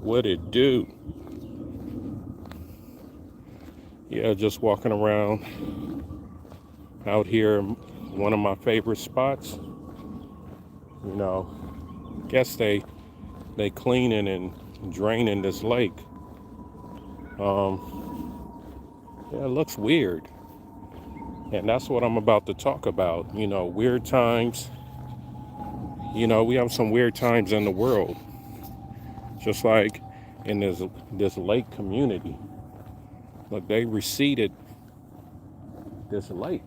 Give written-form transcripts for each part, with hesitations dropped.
What it do? Yeah, just walking around out here, one of my favorite spots. You know, guess they cleaning and draining this lake. Yeah, it looks weird, and that's what I'm about to talk about. Weird times. We have some weird times in the world, just like in this lake community. Look, they reseeded this lake.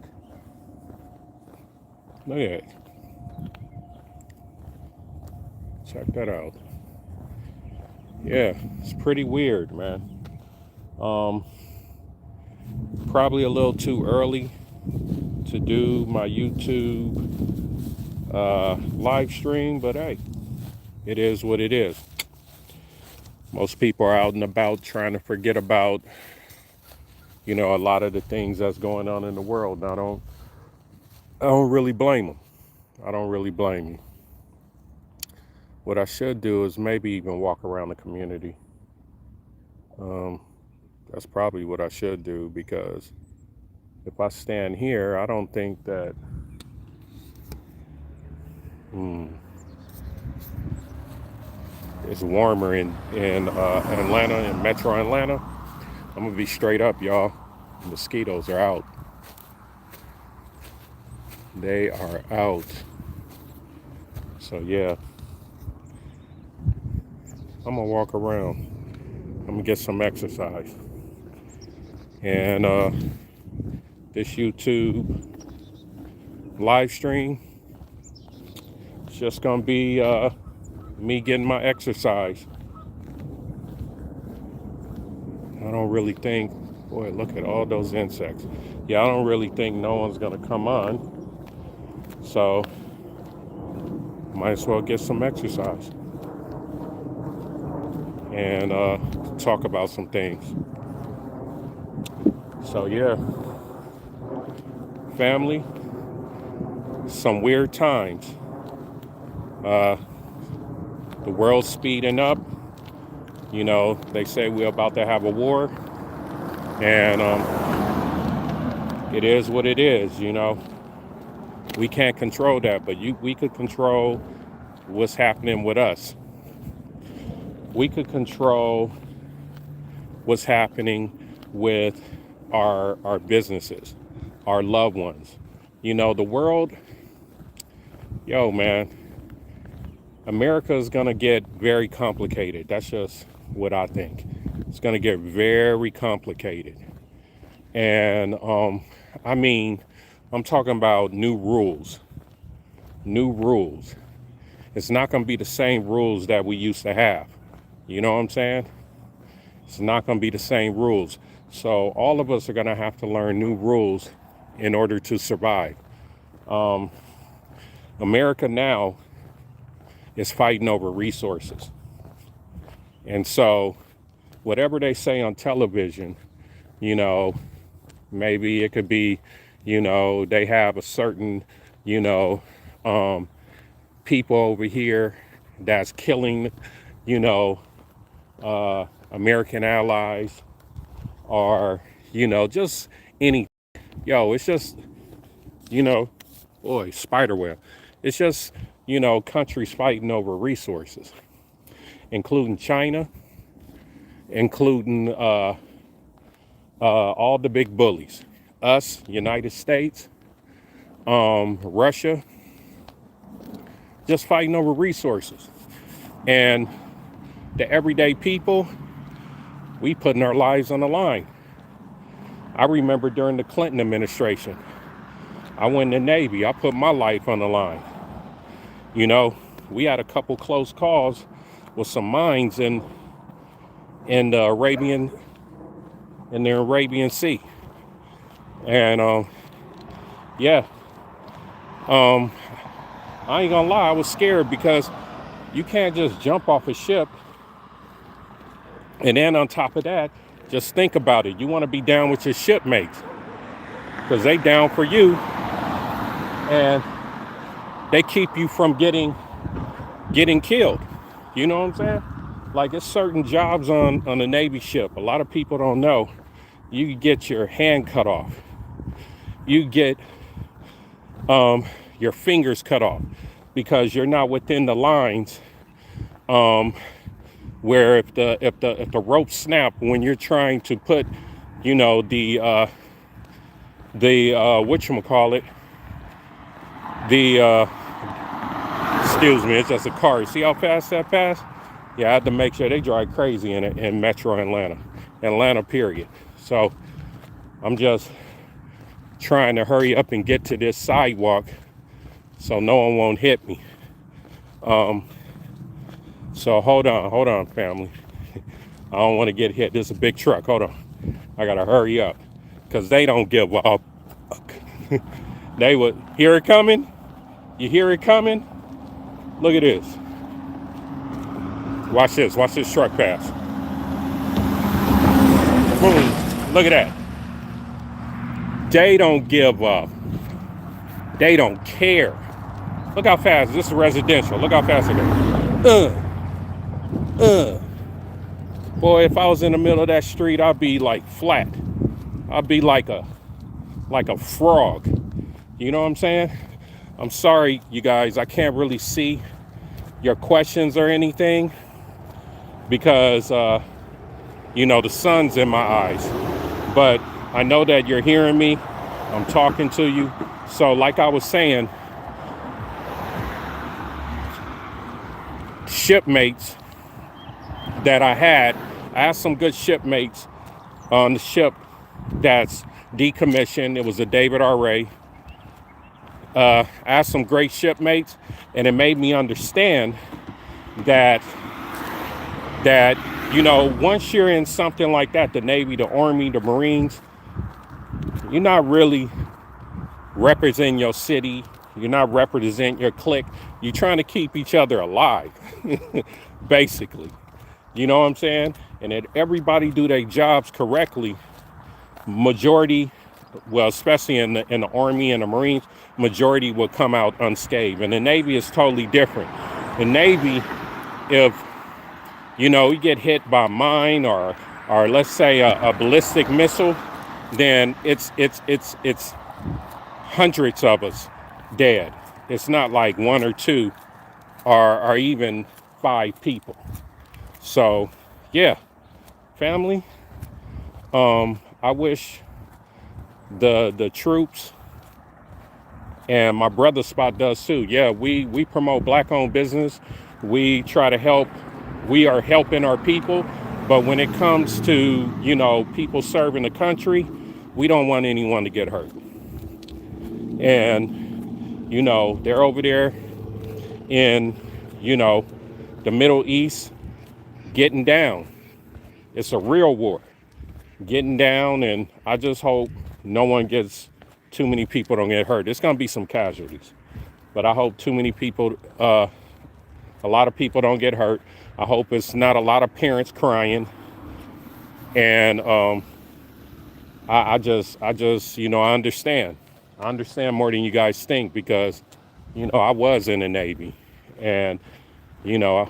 Look at it. Check that out. Yeah, it's pretty weird, man. Um, Probably a little too early to do my YouTube live stream, but hey, it is what it is. Most people are out and about trying to forget about, a lot of the things that's going on in the world. And I don't really blame them. I don't really blame you. What I should do is maybe even walk around the community. Um, that's probably what I should do, because if I stand here, I don't think that. Hmm, it's warmer in Atlanta, in Metro Atlanta. I'm gonna be straight up, y'all. Mosquitoes are out. They are out. So yeah, I'm gonna walk around. I'm gonna get some exercise. And this YouTube live stream, it's just gonna be me getting my exercise. I don't really think, boy, look at all those insects. Yeah, I don't really think no one's gonna come on. So might as well get some exercise and talk about some things. So yeah, family, some weird times. The world's speeding up. They say we're about to have a war, and it is what it is. We can't control that, but we could control what's happening with us. We could control what's happening with our businesses, our loved ones. The world, yo, man, America is gonna get very complicated. That's just what I think. It's gonna get very complicated. And I mean, I'm talking about new rules. New rules. It's not gonna be the same rules that we used to have. You know what I'm saying? It's not gonna be the same rules. So all of us are gonna have to learn new rules in order to survive. America now is fighting over resources. And so whatever they say on television, maybe it could be, they have a certain, people over here that's killing, American allies, or, just any, it's just, boy, spider web. It's just, countries fighting over resources, including China, including all the big bullies, us, United States, Russia, just fighting over resources. And the everyday people, we putting our lives on the line. I remember during the Clinton administration, I went in the Navy. I put my life on the line. We had a couple close calls with some mines in the Arabian Sea. And yeah, I ain't gonna lie, I was scared, because you can't just jump off a ship. And then on top of that, just think about it. You want to be down with your shipmates, because they down for you, and they keep you from getting killed. You know what I'm saying? Like it's certain jobs on a Navy ship. A lot of people don't know. You get your hand cut off. You get your fingers cut off because you're not within the lines. Where if the rope snap when you're trying to put, you know, the whatchamacallit, the excuse me, it's just a car. You see how fast that passed? Yeah, I had to make sure. They drive crazy in Metro Atlanta period. So I'm just trying to hurry up and get to this sidewalk so no one won't hit me. So hold on, family. I don't want to get hit. This is a big truck. Hold on. I gotta hurry up because they don't give up. They would hear it coming. You hear it coming? Look at this. Watch this. Watch this truck pass. Boom. Look at that. They don't give up. They don't care. Look how fast. This is residential. Look how fast it goes. Boy, if I was in the middle of that street, I'd be like flat. I'd be like a frog. You know what I'm saying? I'm sorry, you guys. I can't really see your questions or anything because, you know, the sun's in my eyes. But I know that you're hearing me. I'm talking to you. So like I was saying, shipmates that I had some good shipmates on the ship that's decommissioned. It was a David R. Ray. I had some great shipmates, and it made me understand that you know, once you're in something like that, the Navy, the Army, the Marines, you're not really representing your city. You're not representing your clique. You're trying to keep each other alive, basically. You know what I'm saying? And if everybody do their jobs correctly, majority, well, especially in the Army and the Marines, majority will come out unscathed. And the Navy is totally different. The Navy, if you know, you get hit by a mine or let's say a ballistic missile, then it's hundreds of us dead. It's not like one or two or even 5 people. So yeah, family, I wish the troops, and my brother Spot does too. Yeah, we promote black-owned business. We try to help. We are helping our people. But when it comes to, you know, people serving the country, we don't want anyone to get hurt. And, you know, they're over there in, you know, the Middle East getting down. It's a real war. Getting down, and I just hope no one gets, too many people don't get hurt. There's going to be some casualties, but I hope too many people, a lot of people don't get hurt. I hope it's not a lot of parents crying. And I just, you know, I understand more than you guys think because, you know, I was in the Navy, and, you know,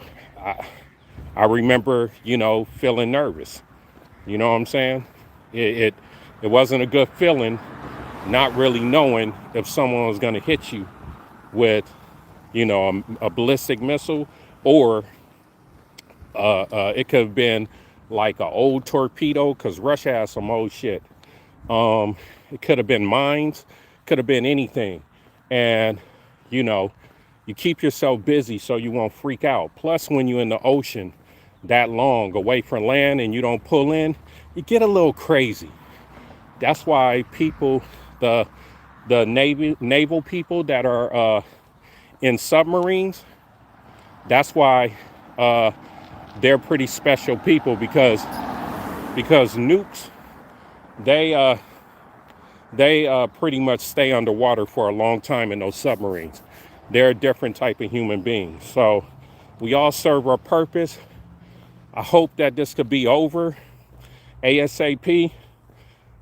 I remember, you know, feeling nervous. You know what I'm saying? It wasn't a good feeling, not really knowing if someone was going to hit you with, you know, a ballistic missile, or it could have been like an old torpedo, because Russia has some old shit. It could have been mines, could have been anything. And, you know, you keep yourself busy so you won't freak out. Plus, when you're in the ocean that long away from land and you don't pull in, you get a little crazy. That's why people, the naval people that are in submarines, that's why they're pretty special people, because nukes, they pretty much stay underwater for a long time in those submarines. They're a different type of human being. So we all serve our purpose. I hope that this could be over ASAP,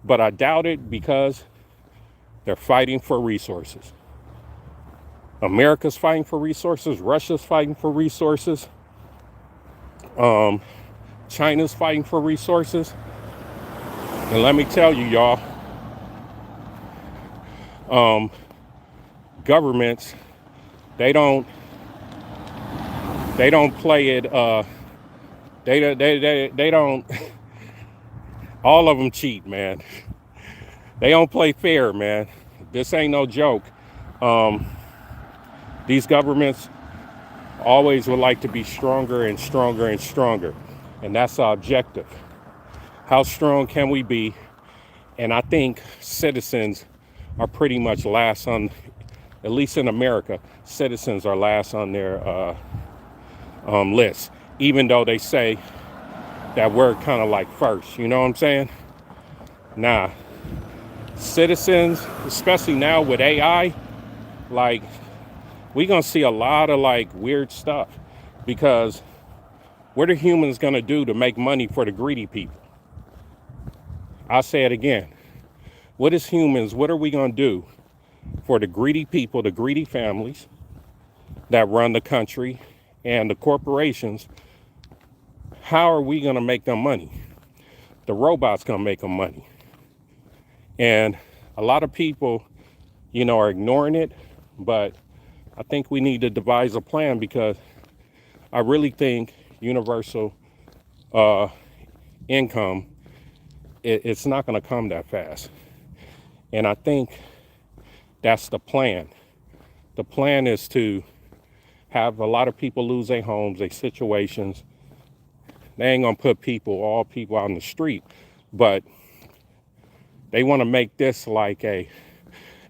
but I doubt it, because they're fighting for resources. America's fighting for resources. Russia's fighting for resources. Um, China's fighting for resources. And let me tell you, y'all, um, governments, they don't they don't play it they don't all of them cheat, man. They don't play fair, man. This ain't no joke. Um, these governments always would like to be stronger and stronger and stronger. And that's our objective. How strong can we be? And I think citizens are pretty much last on, at least in America, citizens are last on their list, even though they say that we're kind of like first. You know what I'm saying? Nah, citizens, especially now with AI, like we're gonna see a lot of like weird stuff, because what are humans gonna do to make money for the greedy people? I'll say it again. What are we gonna do for the greedy people, the greedy families that run the country and the corporations? How are we gonna make them money? The robots gonna make them money. And a lot of people, are ignoring it, but I think we need to devise a plan, because I really think universal income, it's not going to come that fast. And I think that's the plan. The plan is to have a lot of people lose their homes, their situations. They ain't going to put all people out in the street, but they want to make this like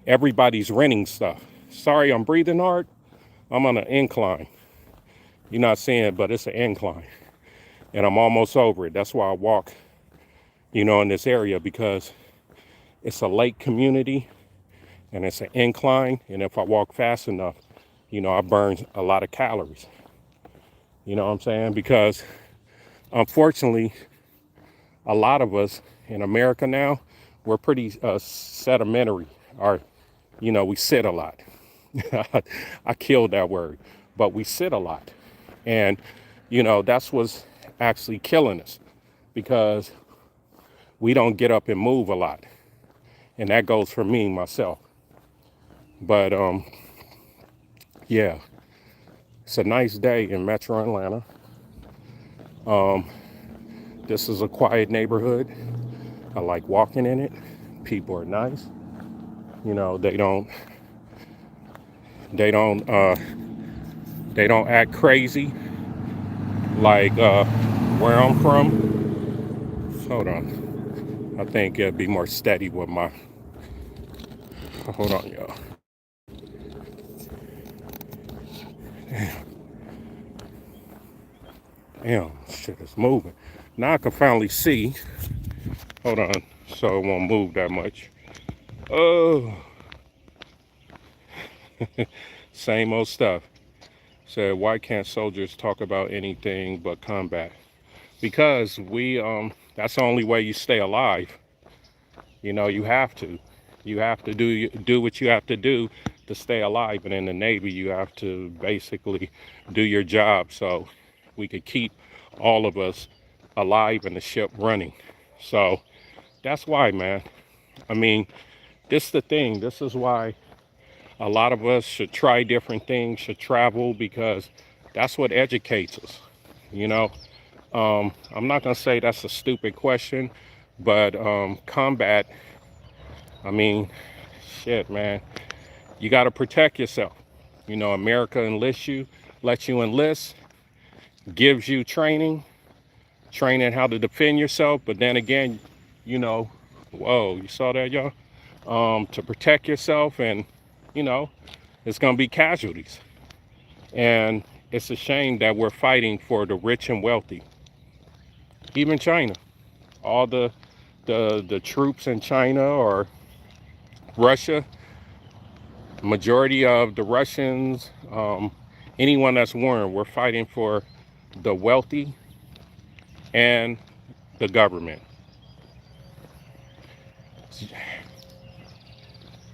everybody's renting stuff. Sorry, I'm breathing hard. I'm on an incline. You're not seeing it, but it's an incline. And I'm almost over it. That's why I walk, in this area, because it's a lake community and it's an incline. And if I walk fast enough, I burn a lot of calories. You know what I'm saying? Because unfortunately, a lot of us in America now, we're pretty sedimentary. We sit a lot. I killed that word, but we sit a lot. And, that's what's actually killing us, because we don't get up and move a lot. And that goes for me, myself. But, yeah, it's a nice day in Metro Atlanta. This is a quiet neighborhood. I like walking in it. People are nice. They don't act crazy like where I'm from. Hold on. I think it'd be more steady with my. Hold on, y'all. Damn, shit is moving. Now I can finally see. Hold on, so it won't move that much. Oh, same old stuff. Said, why can't soldiers talk about anything but combat? Because that's the only way you stay alive. You have to. You have to do what you have to do to stay alive. And in the Navy, you have to basically do your job so we could keep all of us alive and the ship running. So that's why, man. I mean, this is the thing. This is why a lot of us should try different things, should travel, because that's what educates us. I'm not gonna say that's a stupid question, but combat, I mean, shit, man, you got to protect yourself. America lets you enlist, gives you training how to defend yourself. But then again, whoa, you saw that, y'all? To protect yourself, and it's gonna be casualties. And it's a shame that we're fighting for the rich and wealthy. Even China, all the troops in China or Russia, majority of the Russians, anyone that's warring, we're fighting for the wealthy and the government.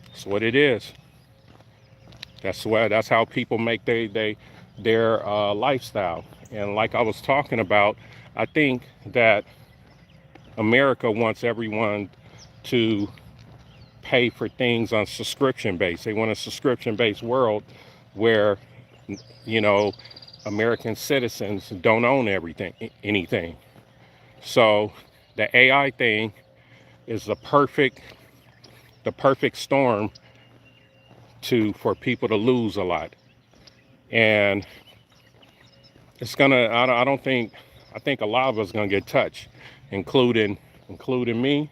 That's what it is. That's how people make their lifestyle. And like I was talking about, I think that America wants everyone to pay for things on subscription base. They want a subscription based world where, you know, American citizens don't own anything. So the AI thing is the perfect storm for people to lose a lot. And it's gonna, I don't think, I think a lot of us gonna get touched, including me,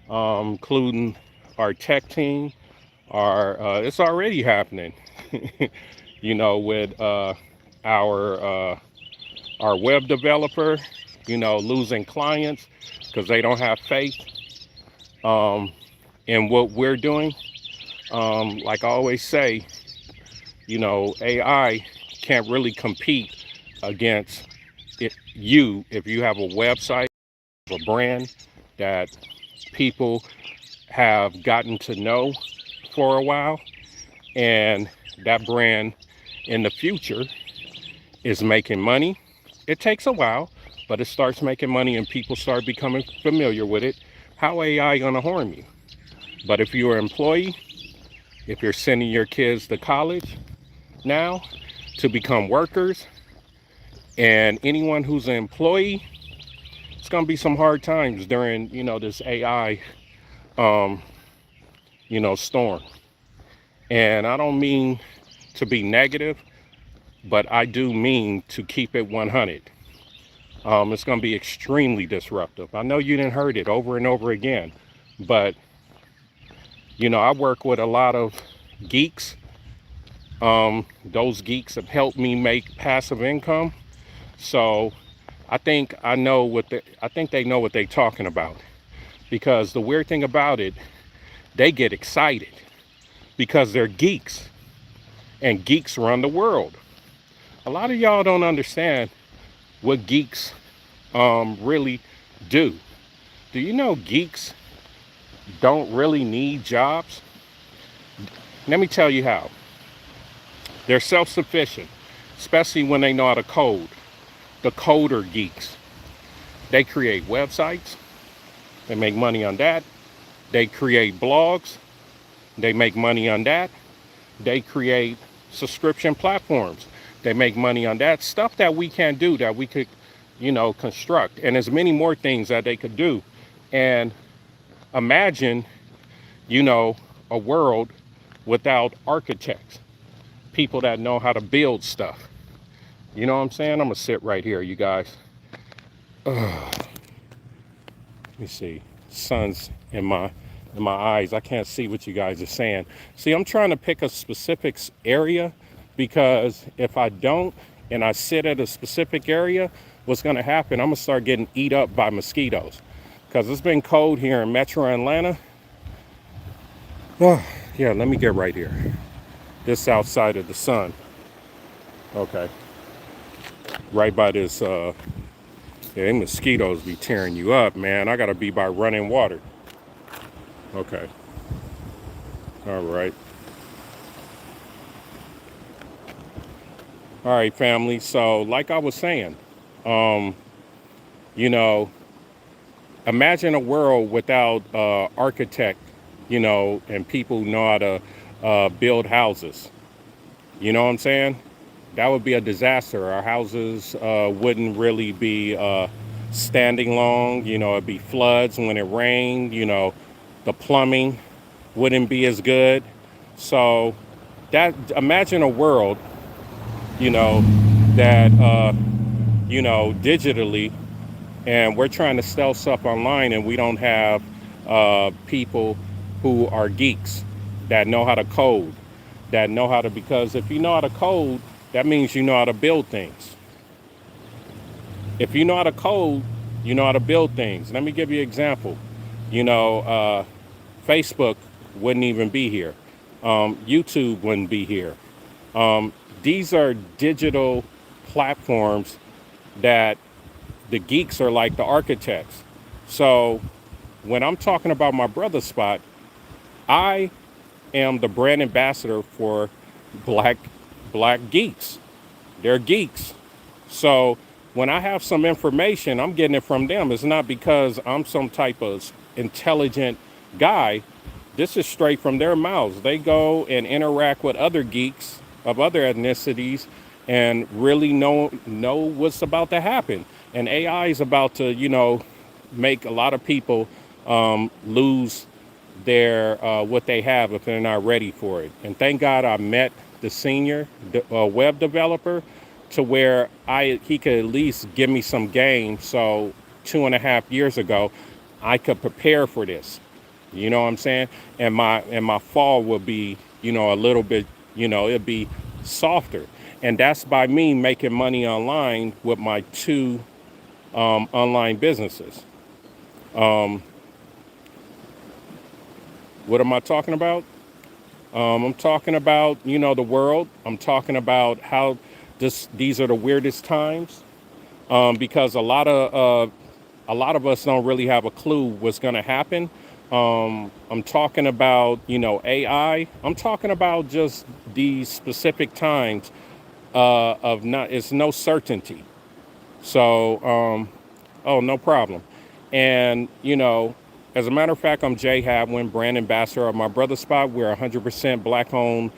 including our tech team. It's already happening, you know, with our web developer, you know, losing clients because they don't have faith in what we're doing. Like I always say, you know, AI can't really compete against you if you have a website, a brand that people have gotten to know for a while, and that brand in the future is making money. It takes a while, but it starts making money and people start becoming familiar with it. How AI gonna harm you? But if you're an employee, if you're sending your kids to college now to become workers, and anyone who's an employee, it's gonna be some hard times during, you know, this AI, you know, storm. And I don't mean to be negative, but I do mean to keep it 100. It's going to be extremely disruptive. I know you didn't heard it over and over again, but you know, I work with a lot of geeks. Those geeks have helped me make passive income. So I think I think they know what they're talking about, because the weird thing about it, they get excited because they're geeks, and geeks run the world. A lot of y'all don't understand what geeks really do. Do you know geeks don't really need jobs? Let me tell you how. They're self-sufficient, especially when they know how to code. The coder geeks. They create websites. They make money on that. They create blogs. They make money on that. They create subscription platforms. They make money on that. Stuff that we can't do, that we could, you know, construct. And there's many more things that they could do. And imagine, you know, a world without architects, people that know how to build stuff. You know what I'm saying? I'm gonna sit right here, you guys. Let me see. Sun's in my eyes. I can't see what you guys are saying. See, I'm trying to pick a specific area, because if I don't and I sit at a specific area, what's gonna happen? I'm gonna start getting eat up by mosquitoes, because it's been cold here in Metro Atlanta. Oh, yeah, let me get right here. This outside of the sun. Okay. Right by this, yeah, mosquitoes be tearing you up, man. I gotta be by running water. Okay. All right. All right, family. So, like I was saying, you know, imagine a world without architect, you know, and people who know how to build houses. You know what I'm saying? That would be a disaster. Our houses wouldn't really be standing long. You know, it'd be floods when it rained. You know, the plumbing wouldn't be as good. So that, imagine a world, you know, that, you know, digitally, and we're trying to sell stuff online, and we don't have people who are geeks that know how to code, that know how to, because if you know how to code, that means you know how to build things. If you know how to code, you know how to build things. Let me give you an example. You know, Facebook wouldn't even be here. YouTube wouldn't be here. These are digital platforms that the geeks are like the architects. So when I'm talking about my brother spot, I am the brand ambassador for black geeks. They're geeks. So when I have some information, I'm getting it from them. It's not because I'm some type of intelligent guy. This is straight from their mouths. They go and interact with other geeks of other ethnicities and really know what's about to happen. And AI is about to, make a lot of people lose their what they have if they're not ready for it. And thank God I met the senior web developer to where he could at least give me some game. So 2.5 years ago, I could prepare for this. You know what I'm saying? And my fall will be, a little bit, it'll be softer. And that's by me making money online with my two online businesses. What am I talking about? I'm talking about, the world. I'm talking about how these are the weirdest times because a lot of us don't really have a clue what's going to happen. I'm talking about, AI. I'm talking about just these specific times of not. It's no certainty. So, oh, no problem. And, as a matter of fact, I'm Jay Hadwin, brand ambassador of My Brother Spot. We're a 100% black-owned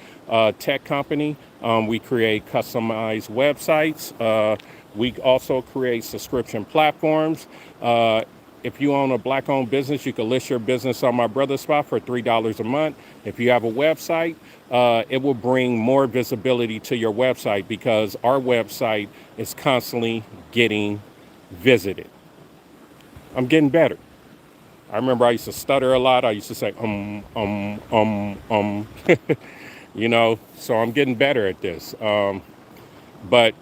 tech company. We create customized websites. We also create subscription platforms. If you own a black-owned business, you can list your business on My Brother Spot for $3 a month. If you have a website, it will bring more visibility to your website because our website is constantly getting visited. I'm getting better. I remember I used to stutter a lot. I used to say, so I'm getting better at this. But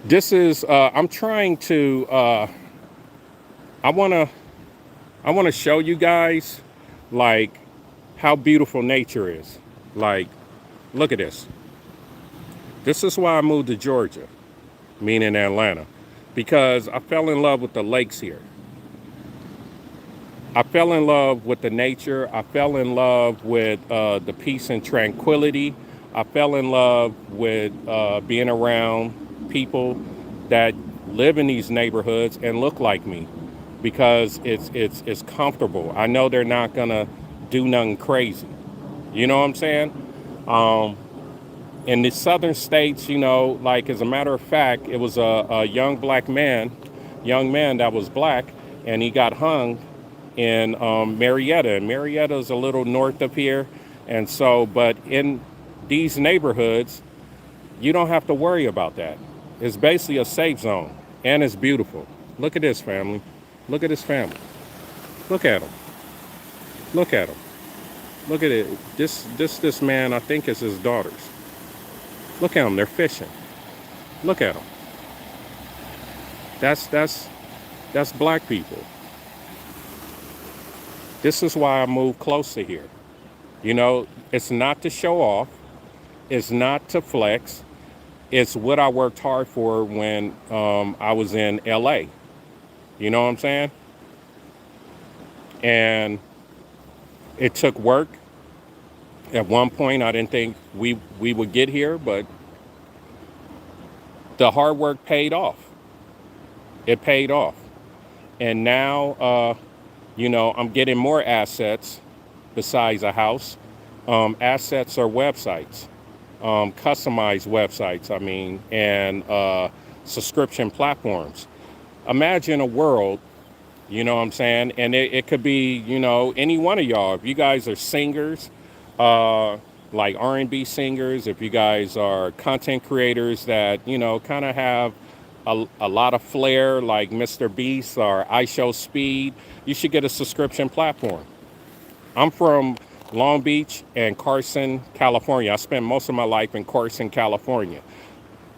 this is, I'm trying to, I want to show you guys like how beautiful nature is. Like, look at this. This is why I moved to Georgia, meaning Atlanta, because I fell in love with the lakes here. I fell in love with the nature. I fell in love with the peace and tranquility. I fell in love with being around people that live in these neighborhoods and look like me, because it's comfortable. I know they're not gonna do nothing crazy. You know what I'm saying? In the southern states, like as a matter of fact, it was a young man that was black, and he got hung in Marietta. And Marietta is a little north of here. And so, but in these neighborhoods, you don't have to worry about that. It's basically a safe zone, and it's beautiful. Look at this family. Look at this family. Look at them. Look at them. Look at it. This man, I think, is his daughters. Look at them. They're fishing. Look at them. That's black people. This is why I moved close to here. It's not to show off. It's not to flex. It's what I worked hard for when I was in LA. You know what I'm saying? And it took work. At one point, I didn't think we would get here, but the hard work paid off. It paid off. And now, I'm getting more assets besides a house. Assets are websites, customized websites, and subscription platforms. Imagine a world, you know what I'm saying? And it could be, any one of y'all. If you guys are singers, like R&B singers, if you guys are content creators that, kind of have a lot of flair like Mr. Beast or iShowSpeed, you should get a subscription platform. I'm from Long Beach and Carson, California. I spent most of my life in Carson, California.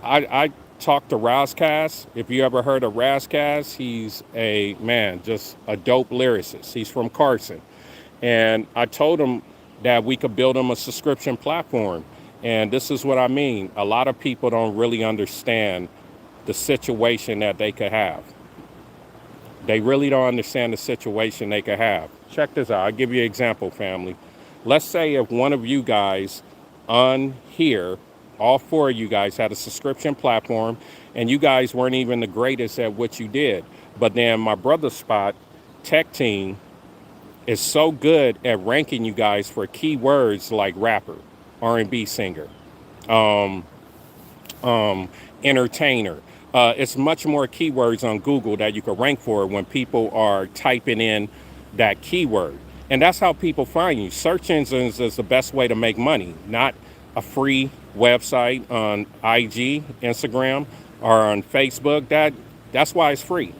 I talked to Razkaz. If you ever heard of Razkaz, he's just a dope lyricist. He's from Carson. And I told him that we could build him a subscription platform. And this is what I mean. A lot of people don't really understand the situation that they could have. They really don't understand the situation they could have. Check this out. I'll give you an example, family. Let's say if one of you guys on here All four of you guys had a subscription platform, and you guys weren't even the greatest at what you did. But then my brother Spot, Tech Team, is so good at ranking you guys for keywords like rapper, R&B singer, um, entertainer. It's much more keywords on Google that you can rank for when people are typing in that keyword. And that's how people find you. Search engines is the best way to make money, not a free website on IG, Instagram, or on Facebook. That's why it's free,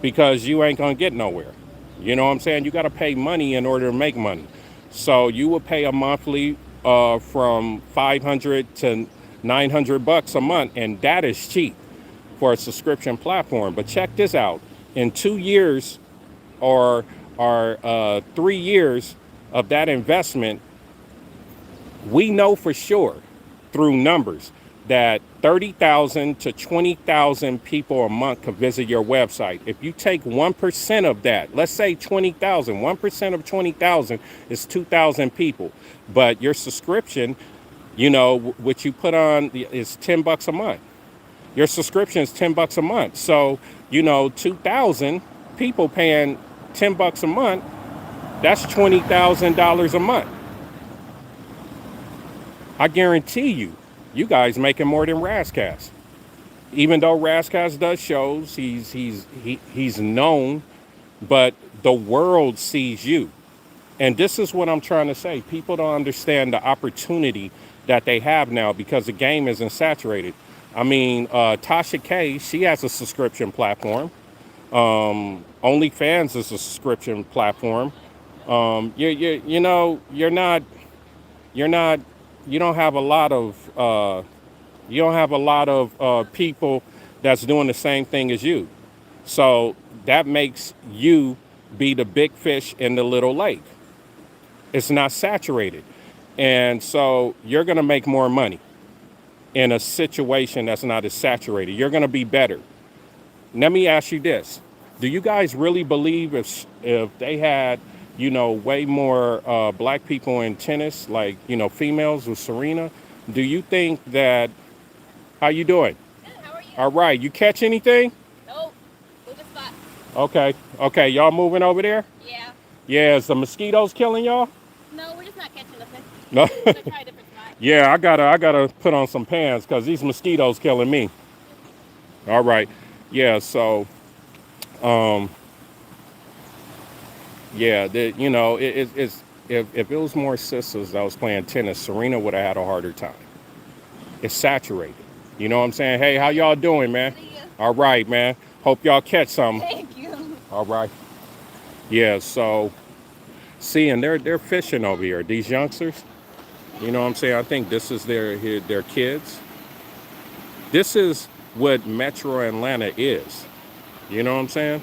because you ain't gonna get nowhere. You know what I'm saying? You gotta pay money in order to make money. So you will pay a monthly from 500 to 900 bucks a month, and that is cheap for a subscription platform. But check this out: in 2 years or 3 years of that investment, we know for sure through numbers that 30,000 to 20,000 people a month could visit your website. If you take 1% of that, let's say 20,000, 1% of 20,000 is 2,000 people. But your subscription, what you put on is 10 bucks a month. Your subscription is 10 bucks a month. So, 2,000 people paying 10 bucks a month, that's $20,000 a month. I guarantee you guys making more than Razzcast. Even though Razzcast does shows, he's known, but the world sees you. And this is what I'm trying to say. People don't understand the opportunity that they have now because the game isn't saturated. I mean, Tasha K, she has a subscription platform. OnlyFans is a subscription platform. You're not, you don't have a lot of, people that's doing the same thing as you. So that makes you be the big fish in the little lake. It's not saturated. And so you're going to make more money in a situation that's not as saturated. You're going to be better. Let me ask you this. Do you guys really believe if they had, way more black people in tennis, like, females with Serena, do you think that, how you doing? Good, how are you? All right. You catch anything? Nope. Moving spot. Okay. Y'all moving over there? Yeah. Yeah. Is the mosquitoes killing y'all? No, we're just not catching nothing. No. We're gonna try a different spot. Yeah, I gotta put on some pants because these mosquitoes killing me. All right. Yeah. So, yeah, it's if it was more sisters that was playing tennis, Serena would have had a harder time. It's saturated. You know what I'm saying? Hey, how y'all doing, man? See ya. All right, man. Hope y'all catch something. Thank you. All right. Yeah. So, see, and they're fishing over here. These youngsters. You know what I'm saying? I think this is their kids. This is what Metro Atlanta is. You know what I'm saying?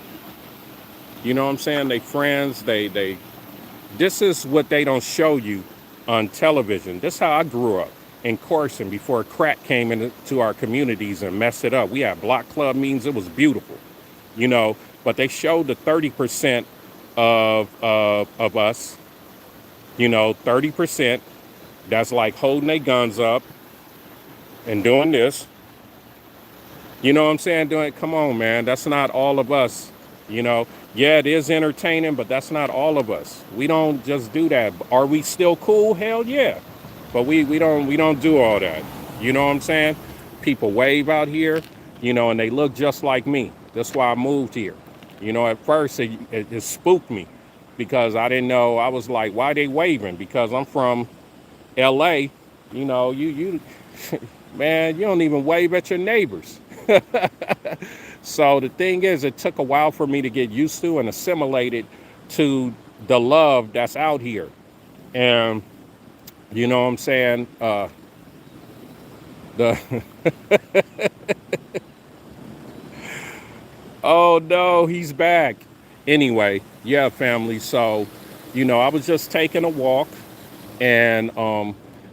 You know what I'm saying? They friends. They. This is what they don't show you on television. This is how I grew up in Corson before crack came into our communities and messed it up. We had block club meetings. It was beautiful, But they showed the 30% of us. 30%. That's like holding their guns up and doing this. You know what I'm saying? Come on, man. That's not all of us. Yeah, it is entertaining, but that's not all of us. We don't just do that. Are we still cool? Hell yeah. But we don't do all that. You know what I'm saying? People wave out here, and they look just like me. That's why I moved here. At first it spooked me because I didn't know. I was like, why they waving? Because I'm from LA, you man, you don't even wave at your neighbors. So the thing is, it took a while for me to get used to and assimilated to the love that's out here. And you know what I'm saying? The Oh no, he's back. Anyway, yeah, family. So, I was just taking a walk and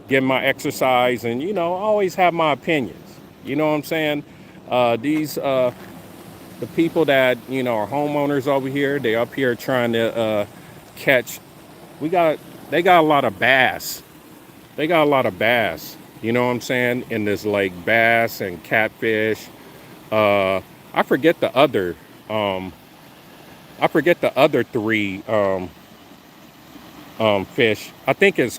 getting my exercise, and I always have my opinions. You know what I'm saying? The people that are homeowners over here, they up here trying to catch. They got a lot of bass. They got a lot of bass. You know what I'm saying? In this lake, bass and catfish. Uh, I forget the other. Um, I forget the other three fish. I think it's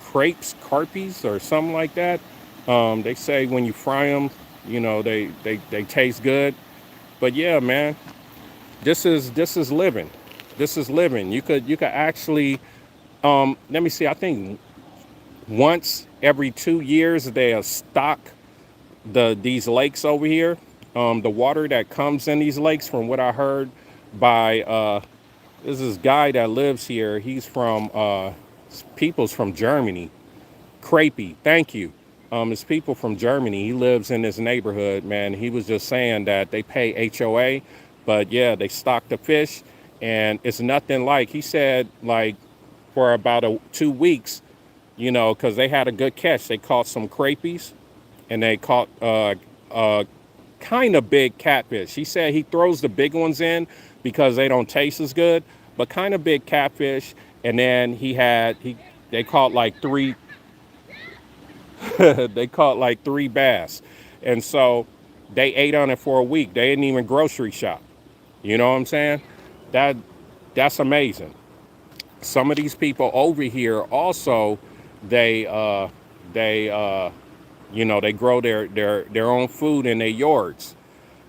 crepes, carpies, or something like that. They say when you fry them, they taste good. But yeah, man, this is living. This is living. You could actually let me see. I think once every 2 years they'll stock these lakes over here. The water that comes in these lakes, from what I heard by there's this guy that lives here. He's from people's from Germany. Crepey, thank you. It's people from Germany. He lives in this neighborhood, man. He was just saying that they pay HOA, but yeah, they stock the fish, and it's nothing like. He said, like, for about 2 weeks, because they had a good catch. They caught some crapies, and they caught kind of big catfish. He said he throws the big ones in because they don't taste as good, but kind of big catfish. And then they caught like three they caught like three bass. And so they ate on it for a week. They didn't even grocery shop. You know what I'm saying? That that's amazing. Some of these people over here also, they they grow their own food in their yards.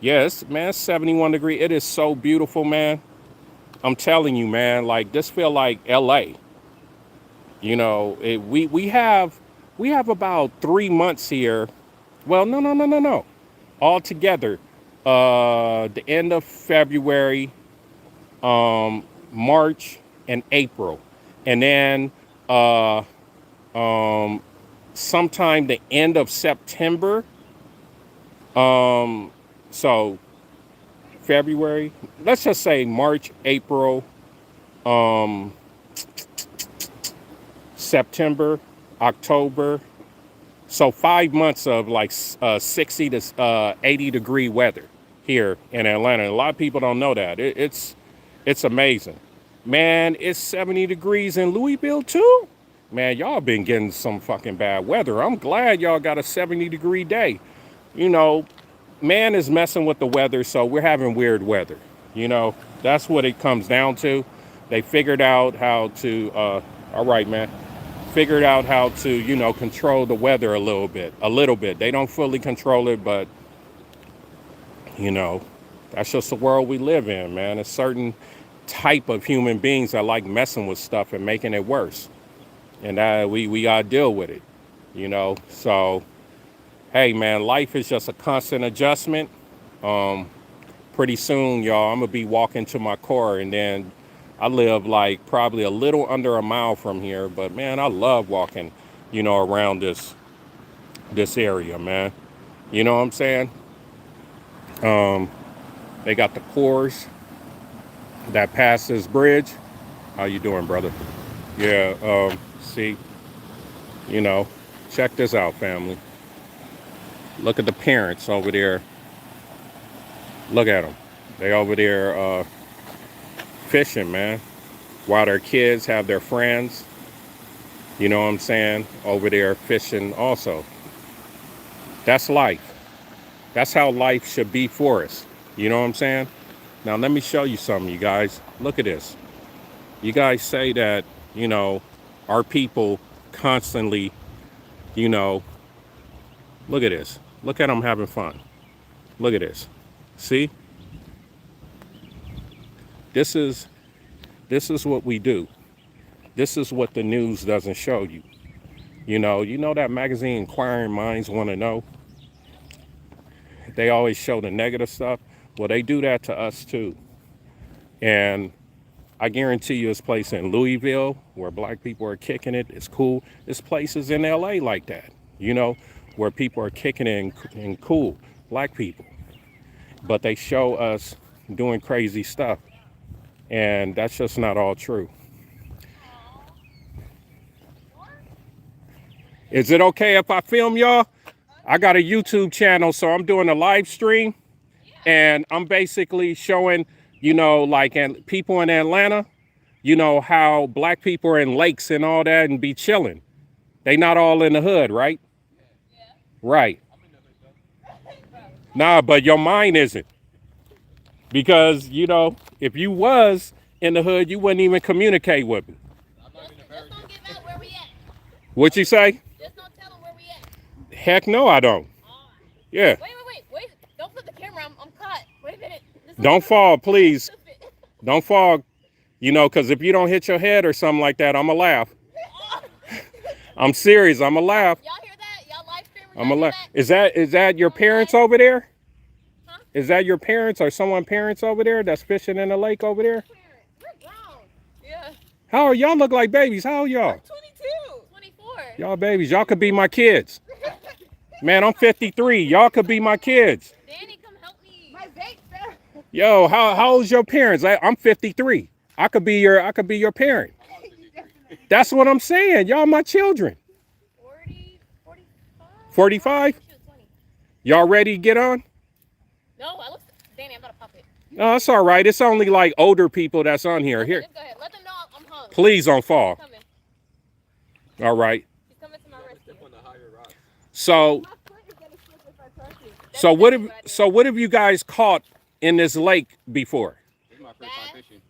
Yes, man, 71 degree. It is so beautiful, man. I'm telling you, man, like this feel like LA. We have about 3 months here. Well, no, no, no, no, no. All together, the end of February, March, and April, and then sometime the end of September. So February, let's just say March, April, um, September, October. So 5 months of like 60 to 80 degree weather here in Atlanta. A lot of people don't know that. It's amazing. Man, it's 70 degrees in Louisville too. Man, y'all been getting some fucking bad weather. I'm glad y'all got a 70-degree day. You know, man is messing with the weather, so we're having weird weather. That's what it comes down to. They figured out how to, all right, man, figured out how to, control the weather a little bit. A little bit. They don't fully control it, but, you know, that's just the world we live in, man. A certain type of human beings that like messing with stuff and making it worse. And we got to deal with it. So, hey, man, life is just a constant adjustment. Pretty soon, y'all, I'm going to be walking to my car, and then I live like probably a little under a mile from here. But, man, I love walking, around this area, man. You know what I'm saying? They got the cores that pass this bridge. How you doing, brother? Yeah, see, check this out, family. Look at the parents over there. Look at them. They over there fishing, man. While their kids have their friends, you know what I'm saying, over there fishing also. That's life. That's how life should be for us. You know what I'm saying? Now, let me show you something, you guys. Look at this. You guys say that, our people constantly, look at this. Look at them having fun. Look at this. See? This is what we do. This is what the news doesn't show you. You know that magazine Inquiring Minds Want to Know? They always show the negative stuff. Well, they do that to us too. And I guarantee you this place in Louisville where black people are kicking it, it's cool. This places in LA like that, where people are kicking it and cool, black people. But they show us doing crazy stuff. And that's just not all true. Is it okay if I film y'all? I got a YouTube channel, so I'm doing a live stream. And I'm basically showing, and people in Atlanta, how black people are in lakes and all that and be chilling. They not all in the hood, right? Right. Nah, but your mind isn't. Because, you know, if you was in the hood, you wouldn't even communicate with me. Just don't give out where we at. What you say? Just don't tell them where we at. Heck no, I don't. Yeah. Wait. Don't flip the camera. I'm caught. Wait a minute. Don't fall, please. Don't fall. You know, because if you don't hit your head or something like that, I'm going to laugh. I'm serious. I'm going to laugh. Y'all hear that? Y'all live streamers? I'm going to laugh. Is that your parents over there? Huh? Is that your parents or someone parents over there that's fishing in the lake over there? We're grown. Yeah. How are y'all look like babies? How old y'all? 22. 24. Y'all babies. Y'all could be my kids. Man, I'm 53. Y'all could be my kids. Danny, come help me. My vape. Yo, how old's your parents? I'm 53. I could be your parent. That's what I'm saying. Y'all my children. 40, 45. 45? Y'all ready to get on? No, Danny, I'm gonna pop it. No, it's all right. It's only like older people that's on here. Here. Go ahead. Let them know I'm hung. Please don't fall. All right. She's coming to my rescue. So what have you guys caught in this lake before? This is my first time fishing.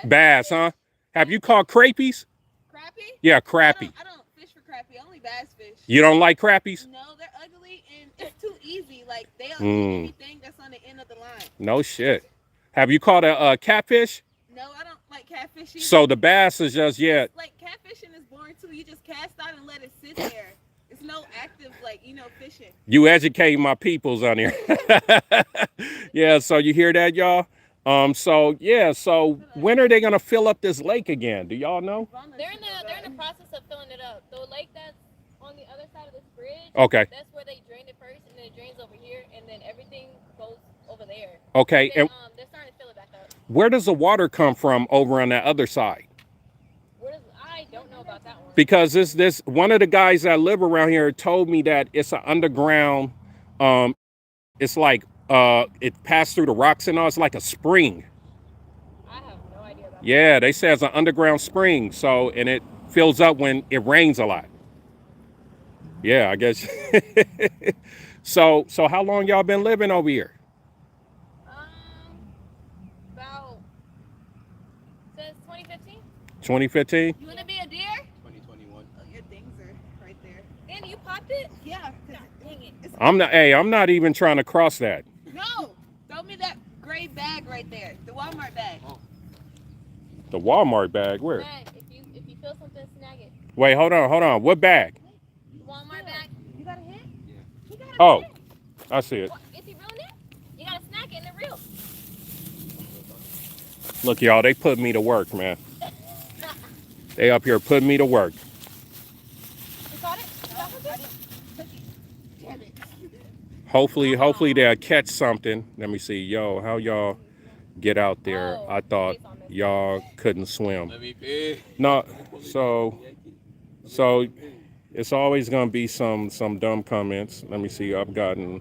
Bass, huh? Have you caught crappies? Crappie? Yeah, crappie. I don't fish for crappie. Only bass fish. You don't like crappies? No, they're ugly and it's too easy. Like they don't eat anything that's on the end of the line. No shit. Have you caught a catfish? No, I don't like catfishing. So the bass is just Like catfishing is boring too. You just cast out and let it sit there. It's no active fishing. You educate my peoples on here. Yeah, so you hear that, y'all? So when are they gonna fill up this lake again? Do y'all know? They're in the process of filling it up. The lake that's on the other side of this bridge. Okay. That's where they drained it first, and then it drains over here, and then everything goes over there. Okay. And they're starting to fill it back up. Where does the water come from over on that other side? I don't know about that one. Because this one of the guys that live around here told me that it's an underground. It's like it passed through the rocks and all. It's like a spring. I have no idea about that. Yeah, they say it's an underground spring. So and it fills up when it rains a lot. Yeah, I guess. So how long y'all been living over here? About since 2015. 2015. You wanna be a deer? 2021. Oh, your things are right there. Danny, you popped it? Yeah. Dang it. I'm not even trying to cross that. No, throw me that gray bag right there. The Walmart bag. The Walmart bag. Where? Bag. If you feel something, snag it. Wait, hold on. What bag? The Walmart bag. You got a hit? Yeah. You got a Oh, hit? I see it. What, is he reeling it? You gotta snag it in the reel. Look, y'all, they put me to work, man. They up here putting me to work. You caught it? You got something? Damn it. Hopefully they'll catch something. Let me see. Yo, how y'all get out there? Oh, I thought face on this. y'all couldn't swim. Let me pee. No, so it's always gonna be some dumb comments. Let me see. I've gotten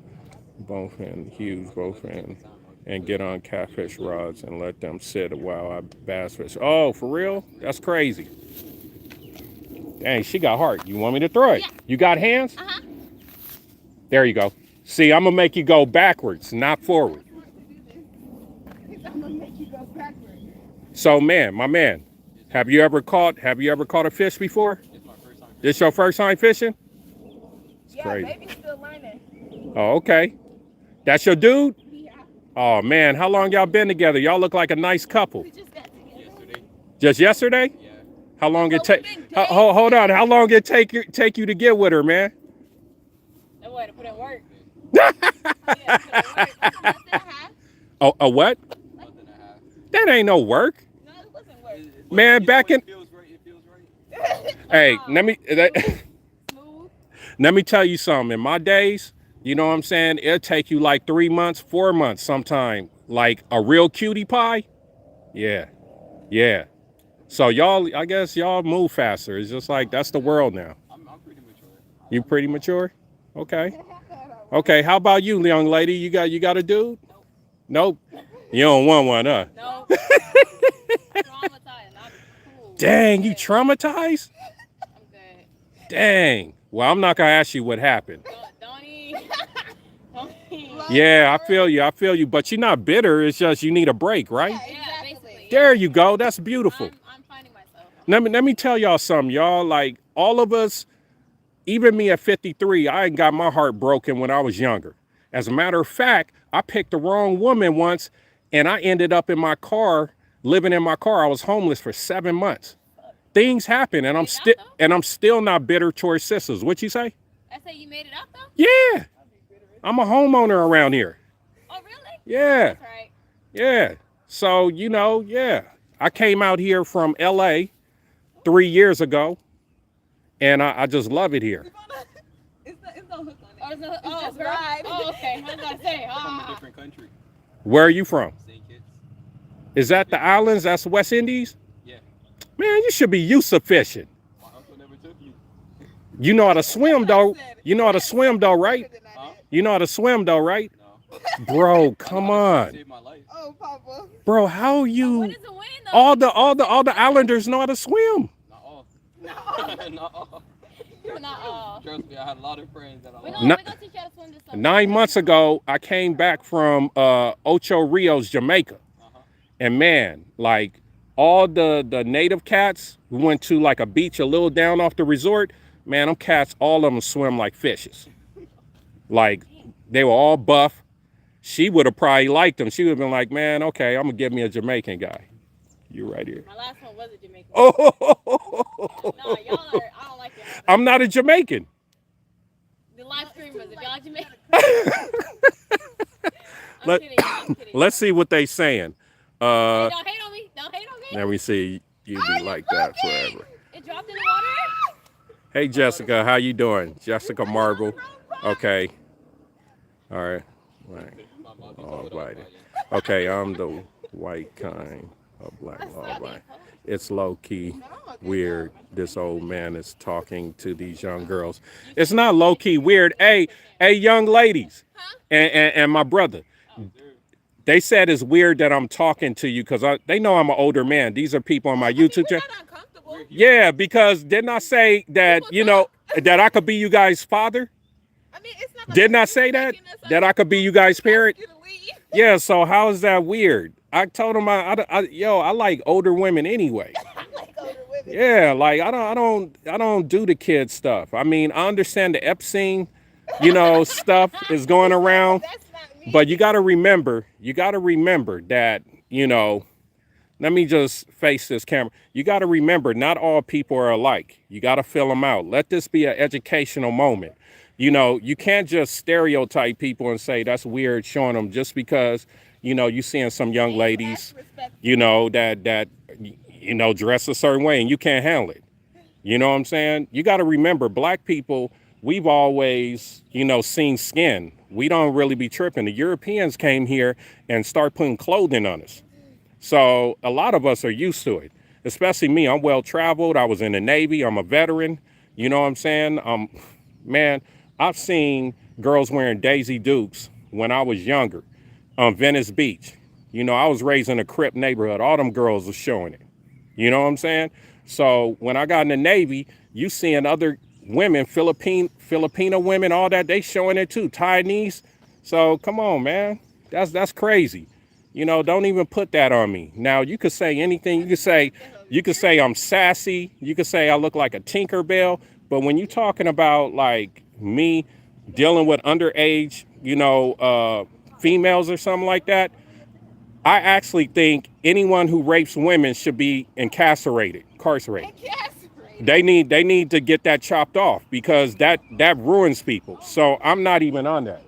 huge bowfin, and get on catfish rods and let them sit while I bass fish. Oh, for real? That's crazy. Dang, she got heart. You want me to throw it? Yeah. You got hands? Uh-huh. There you go. See, I'm gonna make you go backwards, not forward. I'm gonna make you go backwards. So, my man, have you ever caught a fish before? It's my first time fishing. This your first time fishing? Yeah, crazy. baby's still learning. Oh, okay. That's your dude? Yeah. Oh man, how long y'all been together? Y'all look like a nice couple. We just got together. Yesterday. Just yesterday? Yeah. How long it So take? we've been dating. Hold on. How long it take you to get with her, man? That way to put in work. Yeah, put it work. That's a month and a half. Oh, a what? Month and a half. That ain't no work, No, it wasn't work. man. Back in. It feels right. It feels right. Hey, Smooth. let me tell you something. In my days, you know what I'm saying? It'll take you like 3 months, 4 months sometime. Like a real cutie pie. Yeah. So y'all, I guess y'all move faster. It's just like that's the world now. I'm pretty mature. You pretty mature? Okay. Okay, how about you, young lady? You got a dude? Nope. You don't want one, huh? No. Traumatized. I'm cool. Dang, you traumatized? I'm good. Dang. Well, I'm not gonna ask you what happened. Donnie. Yeah, I feel you. I feel you. But you're not bitter. It's just you need a break, right? Yeah, basically. There you go. That's beautiful. I'm finding myself. Let me tell y'all something, y'all. Like all of us, even me at 53, I ain't got my heart broken when I was younger. As a matter of fact, I picked the wrong woman once, and I ended up in my car, living in my car. I was homeless for 7 months. Things happen, and I'm still not bitter towards sisters. What you say? I say you made it out though. Yeah, I'm a homeowner around here. Oh really? Yeah, That's right. yeah. So yeah, I came out here from LA 3 years ago, and I just love it here. It's no hook on it. Oh, it's a, It's oh, just girl. ride. Oh, okay. I was gonna say. From a Ah. different country. Where are you from? St. Kitts. Is that the islands? That's West Indies? Yeah. Man, you should be used to fishing. My uncle never took me. You know how to swim though. You know how to swim though, right? Huh? You know how to swim though, right? No. Bro, come on. Saved my life. Oh, Papa. Bro, how What you is the wind though? all the islanders know how to swim. Not all. No. Not all. Not all. Trust me, I had a lot of friends that I We're lost. gonna, No- we're gonna teach you how to swim this summer. 9 months ago, I came back from Ocho Rios, Jamaica. Uh-huh. And man, like all the native cats who went to like a beach a little down off the resort, man, them cats, all of them swim like fishes. Like they were all buff. She would have probably liked them. She would have been like, man, okay, I'm gonna give me a Jamaican guy. You right here. My last one was a Jamaican. Oh, No, y'all are. I don't like it. I'm not a Jamaican. The live streamers, if y'all Jamaican. I'm Let- kidding. I'm kidding. Let's see what they saying. Hey, don't hate on me. Don't hate on me. Let me see. You be like that forever. It dropped in the water. Hey Jessica, how you doing? Jessica Marble. Okay. All right. Right. My mom All told me right. about Okay, I'm the white kind of black law. Right. It's low key weird. This old man is talking to these young girls. It's not low key weird. Hey, young ladies, and my brother. They said it's weird that I'm talking to you because they know I'm an older man. These are people on my YouTube We're channel. not uncomfortable. Yeah, because didn't I say that, that I could be you guys' father? I mean, it's not. Didn't I say that? That I could be you guys' parent? You to leave. Yeah, so how is that weird? I told him I like older women anyway. I like older women. Yeah, like I don't do the kid stuff. I mean, I understand the Epstein, stuff is going around. That's not me. But you got to remember that, let me just face this camera. You got to remember, not all people are alike. You got to fill them out. Let this be an educational moment. You can't just stereotype people and say that's weird showing them just because, you seeing some young ladies, that dress a certain way and you can't handle it. You know what I'm saying? You got to remember, black people, we've always, seen skin. We don't really be tripping. The Europeans came here and start putting clothing on us. So a lot of us are used to it, especially me. I'm well traveled. I was in the Navy. I'm a veteran. You know what I'm saying? Man, I've seen girls wearing Daisy Dukes when I was younger on Venice Beach. I was raised in a Crip neighborhood. All them girls were showing it. You know what I'm saying? So when I got in the Navy, you seeing other women, Filipino women, all that, they showing it too, Taiwanese. So come on, man, that's crazy. Don't even put that on me. Now you could say anything. You could say I'm sassy. You could say I look like a Tinkerbell. But when you talking about like me dealing with underage, females or something like that, I actually think anyone who rapes women should be incarcerated. They need to get that chopped off because that ruins people. So I'm not even on that.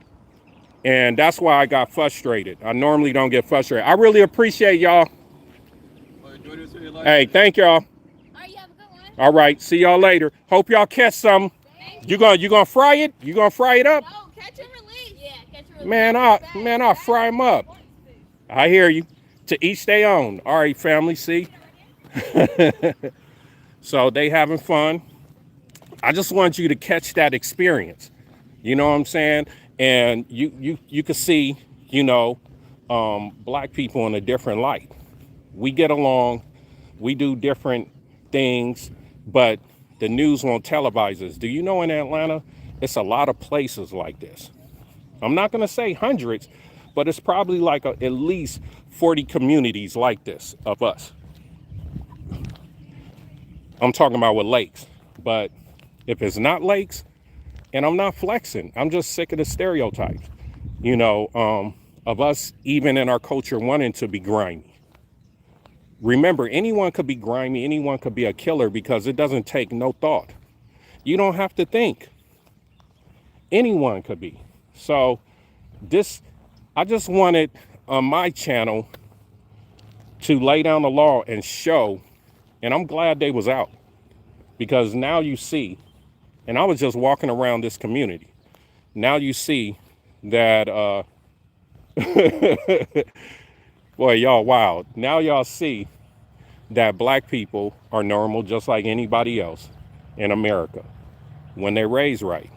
And that's why I got frustrated. I normally don't get frustrated. I really appreciate y'all. Well, enjoy this with your life. Hey, thank y'all. All right, you have a good one. All right, see y'all later. Hope y'all catch some. You gonna fry it? You gonna fry it up? No, catch and release. Yeah, catch and release. Man, I'll fry them up. I hear you. To each their own. All right, family, see? So they having fun. I just want you to catch that experience. You know what I'm saying? And you can see, black people in a different light. We get along, we do different things, but the news won't televise us. Do you know in Atlanta, it's a lot of places like this. I'm not going to say hundreds, but it's probably like at least 40 communities like this of us. I'm talking about with lakes. But if it's not lakes, and I'm not flexing, I'm just sick of the stereotypes, of us even in our culture wanting to be grimy. Remember, anyone could be grimy, anyone could be a killer because it doesn't take no thought. You don't have to think. Anyone could be. So I just wanted on my channel to lay down the law and show, and I'm glad they was out because now you see, and I was just walking around this community. Now you see that, boy, y'all wild. Now y'all see that black people are normal just like anybody else in America when they're raised right.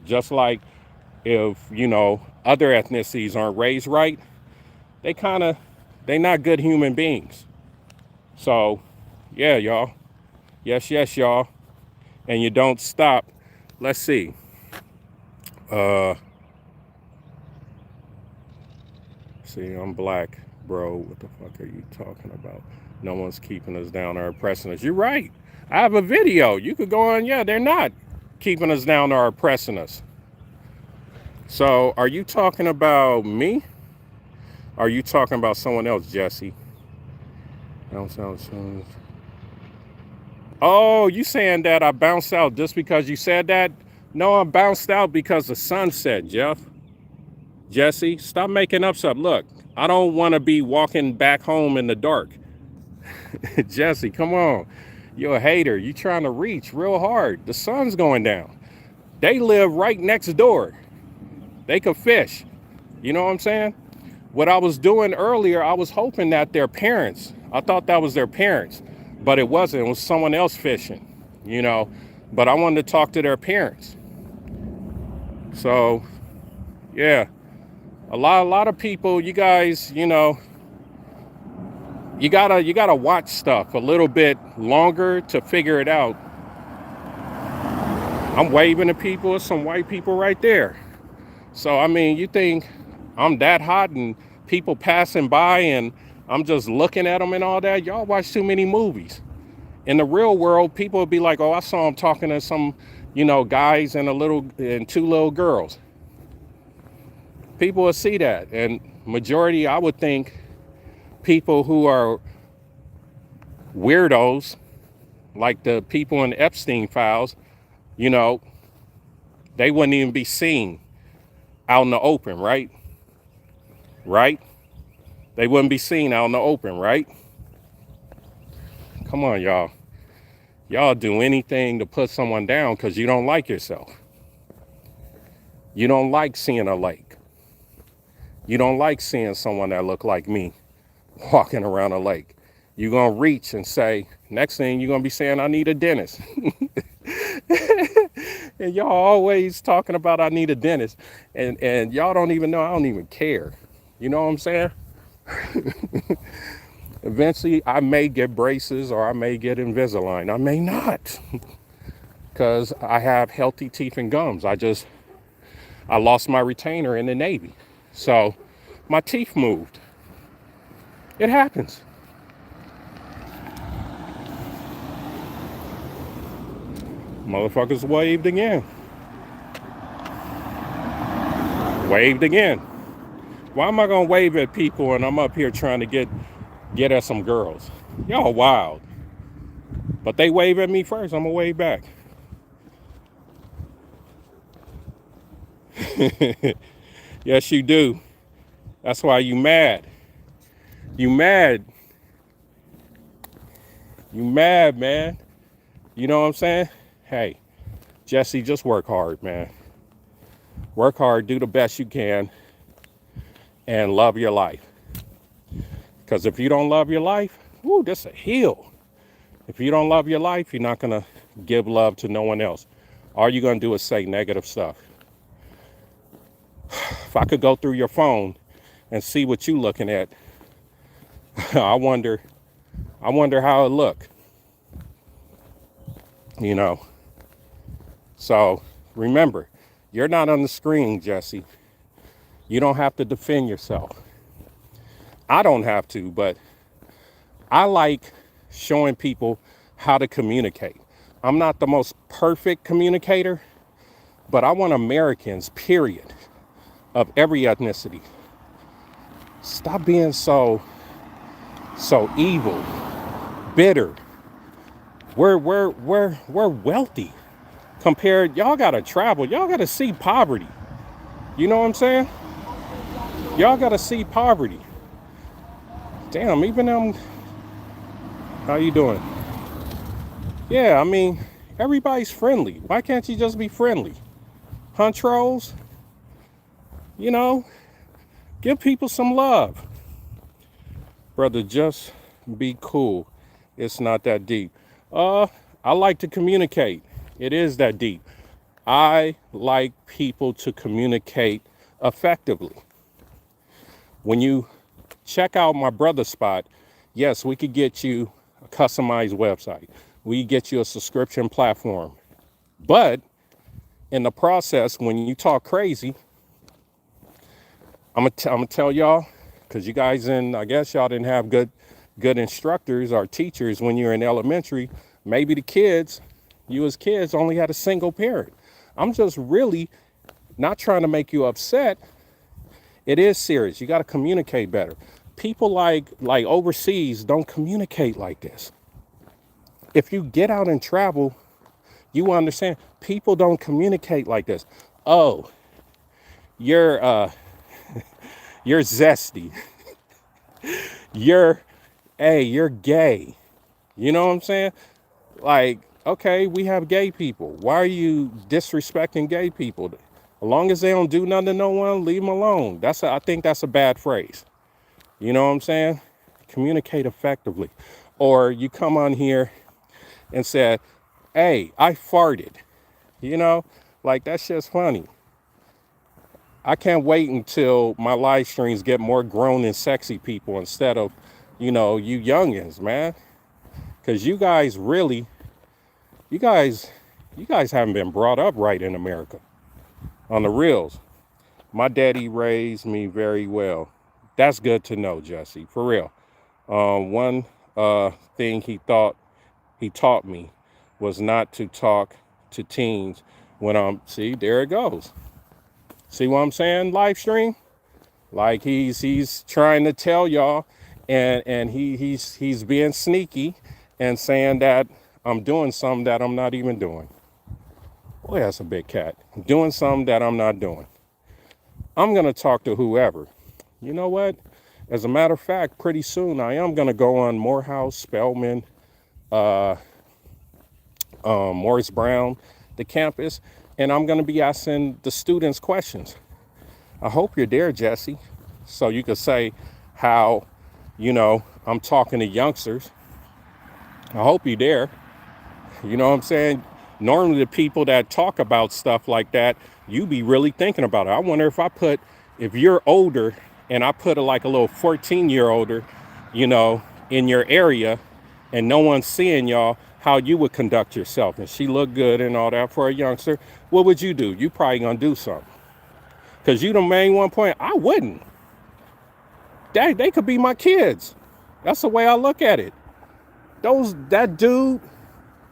Just like if, other ethnicities aren't raised right, they're not good human beings. So, yeah, y'all. Yes, y'all. And you don't stop. Let's see. See, I'm black, bro. What the fuck are you talking about? No one's keeping us down or oppressing us. You're right. I have a video. You could go on. Yeah, they're not keeping us down or oppressing us. So, are you talking about me? Are you talking about someone else, Jesse? Oh, you saying that I bounced out just because you said that? No, I bounced out because the sun set, Jeff. Jesse, stop making up stuff. Look, I don't want to be walking back home in the dark. Jesse, come on. You're a hater. You trying to reach real hard. The sun's going down. They live right next door. They could fish. You know what I'm saying? What I was doing earlier, I was hoping that their parents, I thought that was their parents, but it wasn't. It was someone else fishing, but I wanted to talk to their parents. So, yeah, a lot of people, you guys, you gotta watch stuff a little bit longer to figure it out. I'm waving at people. There's some white people right there. So, I mean, you think I'm that hot and people passing by and I'm just looking at them and all that? Y'all watch too many movies. In the real world, people would be like, oh, I saw him talking to some, guys and two little girls. People will see that. And majority, I would think, people who are weirdos, like the people in Epstein files, they wouldn't even be seen out in the open, right? Right? They wouldn't be seen out in the open, right? Come on, y'all. Y'all do anything to put someone down because you don't like yourself. You don't like seeing a lake. You don't like seeing someone that look like me walking around a lake. You're going to reach and say, next thing you're going to be saying, I need a dentist. And y'all always talking about I need a dentist. And y'all don't even know I don't even care. You know what I'm saying? Eventually, I may get braces or I may get Invisalign. I may not. Because I have healthy teeth and gums. I lost my retainer in the Navy. So my teeth moved. It happens. Motherfuckers waved again. Waved again. Why am I gonna wave at people and I'm up here trying to get at some girls? Y'all wild. But they wave at me first, I'm gonna wave back. Yes, you do. That's why you mad. You mad. You mad, man. You know what I'm saying? Hey, Jesse, just work hard, man. Work hard, do the best you can, and love your life. Because if you don't love your life, woo, that's a hill. If you don't love your life, you're not going to give love to no one else. All you're going to do is say negative stuff. If I could go through your phone and see what you're looking at, I wonder how it look. So remember, you're not on the screen, Jesse. You don't have to defend yourself. I don't have to, but I like showing people how to communicate. I'm not the most perfect communicator, but I want Americans, period, of every ethnicity, stop being so evil, bitter. We're wealthy compared. Y'all gotta travel. Y'all gotta see poverty. You know what I'm saying? Y'all gotta see poverty. Damn, even them. How you doing? Yeah, I mean, everybody's friendly. Why can't you just be friendly? Hunt trolls? You know, give people some love. Brother, just be cool. It's not that deep. I like to communicate. It is that deep. I like people to communicate effectively. When you check out my brother spot, yes, we could get you a customized website. We get you a subscription platform. But in the process, when you talk crazy, I'm gonna tell y'all, because you guys I guess y'all didn't have good instructors or teachers when you're in elementary. Maybe the kids, you as kids, only had a single parent. I'm just really not trying to make you upset. It is serious. You got to communicate better. People like overseas don't communicate like this. If you get out and travel, you understand people don't communicate like this. Oh, you're zesty. you're gay. You know what I'm saying? Like, okay, we have gay people. Why are you disrespecting gay people? As long as they don't do nothing to no one, leave them alone. I think that's a bad phrase. You know what I'm saying? Communicate effectively. Or you come on here and say, hey, I farted. You know, like that's just funny. I can't wait until my live streams get more grown and sexy people instead of, you youngins, man. Because you guys haven't been brought up right in America. On the reals. My daddy raised me very well. That's good to know, Jesse, for real. One thing he taught me was not to talk to teens when see, there it goes. See what I'm saying, live stream? Like he's trying to tell y'all, and he's being sneaky and saying that I'm doing something that I'm not even doing. Boy, that's a big cat. Doing something that I'm not doing. I'm going to talk to whoever. You know what? As a matter of fact, pretty soon I am going to go on Morehouse, Spelman, Morris Brown, the campus, and I'm going to be asking the students questions. I hope you're there, Jesse, so you could say how, I'm talking to youngsters. I hope you're there. You know what I'm saying? Normally the people that talk about stuff like that, you be really thinking about it. I wonder if you're older and I put a little 14-year-older, in your area and no one's seeing y'all, how you would conduct yourself. And she looked good and all that for a youngster. What would you do? You probably gonna do something. Because you done made one point. I wouldn't. They could be my kids. That's the way I look at it. That dude,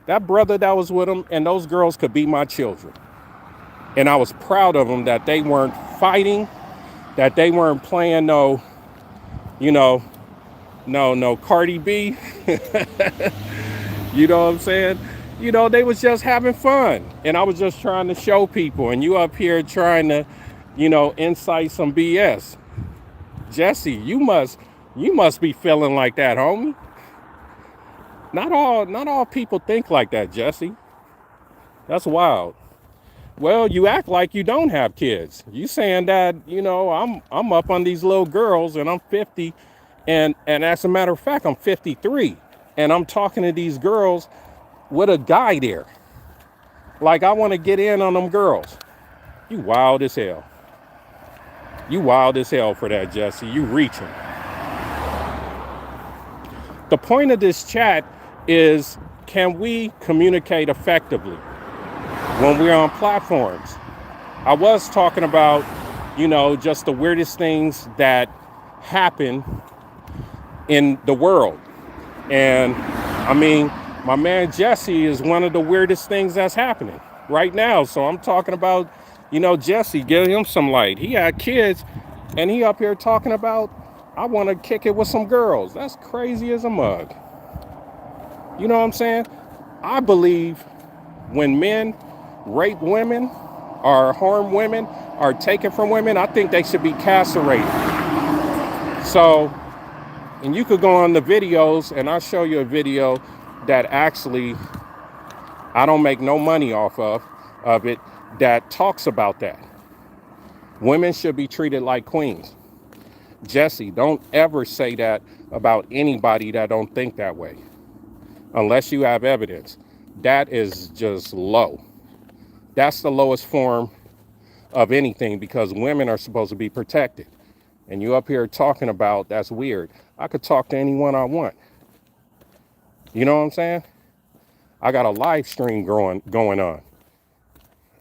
that brother that was with him, and those girls could be my children. And I was proud of them that they weren't fighting, that they weren't playing no Cardi B. You know what I'm saying? They was just having fun. And I was just trying to show people, and you up here trying to, incite some BS. Jesse, you must be feeling like that, homie. Not all people think like that, Jesse. That's wild. Well, you act like you don't have kids. You saying that, I'm up on these little girls and I'm 50, and as a matter of fact, I'm 53, and I'm talking to these girls with a guy there. Like I want to get in on them girls. You wild as hell. You wild as hell for that, Jesse. You reaching. The point of this chat is, can we communicate effectively when we're on platforms? I was talking about you know, just the weirdest things that happen in the world. And I mean, my man Jesse is one of the weirdest things that's happening right now. So I'm talking about, you know, Jesse, give him some light. He had kids and he up here talking about, I want to kick it with some girls. That's crazy as a mug. You know what I'm saying? I believe when men rape women or harm women or take it from women, I think they should be castrated. So, and you could go on the videos and I'll show you a video that actually I don't make no money off of it that talks about that. Women should be treated like queens. Jesse, don't ever say that about anybody that don't think that way. Unless you have evidence. That is just low. That's the lowest form of anything because women are supposed to be protected. And you up here talking about that's weird. I could talk to anyone I want. You know what I'm saying? I got a live stream going on.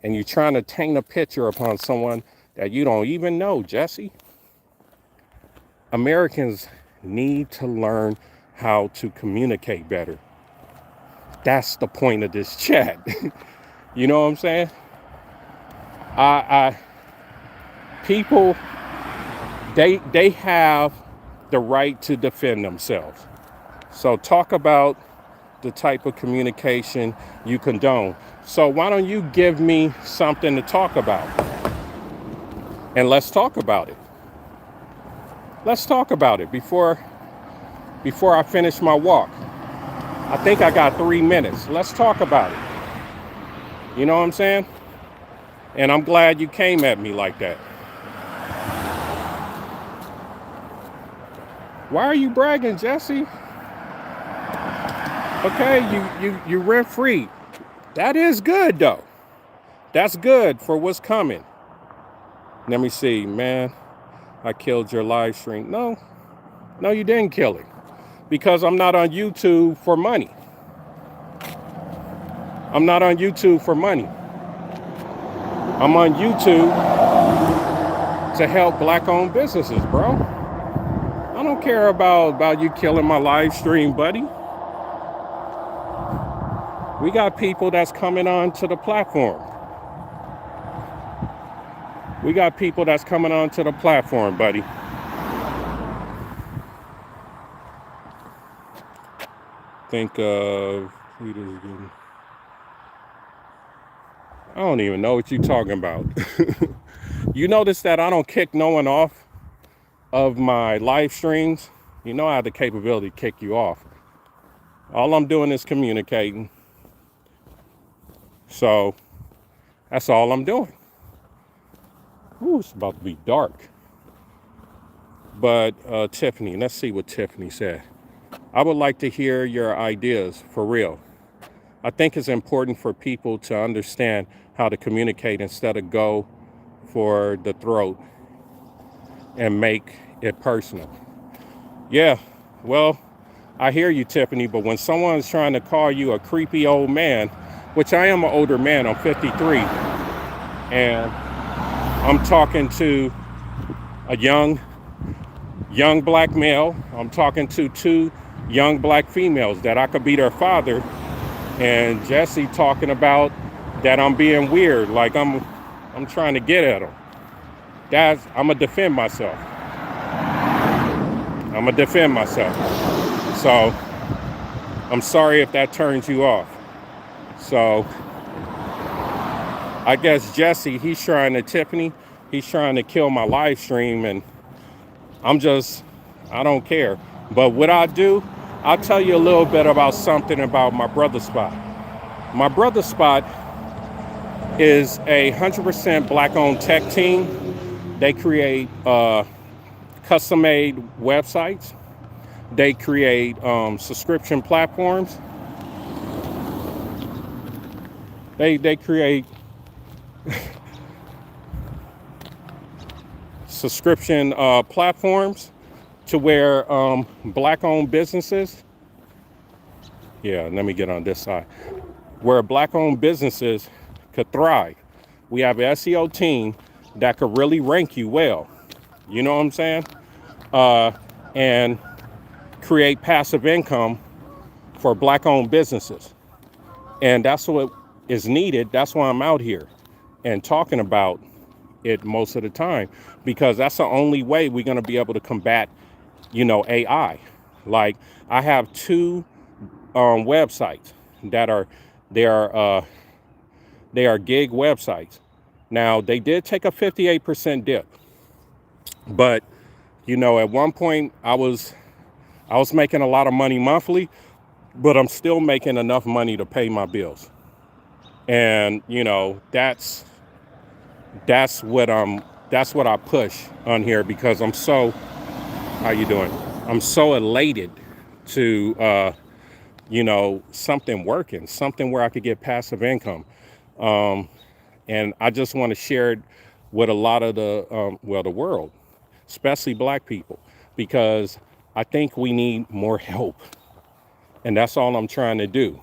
And you're trying to taint a picture upon someone that you don't even know, Jesse. Americans need to learn how to communicate better. That's the point of this chat. You know what I'm saying? People, they have the right to defend themselves. So talk about the type of communication you condone. So why don't you give me something to talk about? And let's talk about it. Let's talk about it before I finish my walk. I think I got 3 minutes. Let's talk about it. You know what I'm saying? And I'm glad you came at me like that. Why are you bragging, Jesse? Okay, you rent free. That is good though. That's good for what's coming. Let me see, man. I killed your live stream. No, you didn't kill it. Because I'm not on YouTube for money. I'm not on YouTube for money. I'm on YouTube to help black-owned businesses, bro. I don't care about you killing my live stream, buddy. We got people that's coming on to the platform. We got people that's coming on to the platform, buddy. Think of I don't even know what you're talking about. You notice that I don't kick no one off of my live streams. You know I have the capability to kick you off. All I'm doing is communicating. So that's all I'm doing. Ooh, it's about to be dark. But Tiffany, let's see what Tiffany said. I would like to hear your ideas for real. I think it's important for people to understand how to communicate instead of go for the throat and make it personal. Yeah, well, I hear you, Tiffany, but when someone's trying to call you a creepy old man, which I am an older man, I'm 53, and I'm talking to a young black male, I'm talking to 2 young black females that I could be their father, and Jesse talking about that I'm being weird, like I'm trying to get at him. I'm gonna defend myself. So I'm sorry if that turns you off. So I guess Jesse, he's trying to kill my live stream, and I don't care. But what I do, I'll tell you a little bit about something about my brother spot. My brother spot is a 100% black-owned tech team. They create custom-made websites. They create subscription platforms. They create subscription platforms to where black-owned businesses, let me get on this side, where black-owned businesses could thrive. We have an SEO team that could really rank you well. You know what I'm saying? And create passive income for black-owned businesses. And that's what is needed. That's why I'm out here and talking about it most of the time, because that's the only way we're going to be able to combat, AI. Like, I have two websites that are they are gig websites. Now, they did take a 58% dip, but at one point I was making a lot of money monthly, but I'm still making enough money to pay my bills. And that's what I push on here, because I'm so, how you doing? I'm so elated to something working, something where I could get passive income. And I just want to share it with a lot of the world, especially black people, because I think we need more help. And that's all I'm trying to do,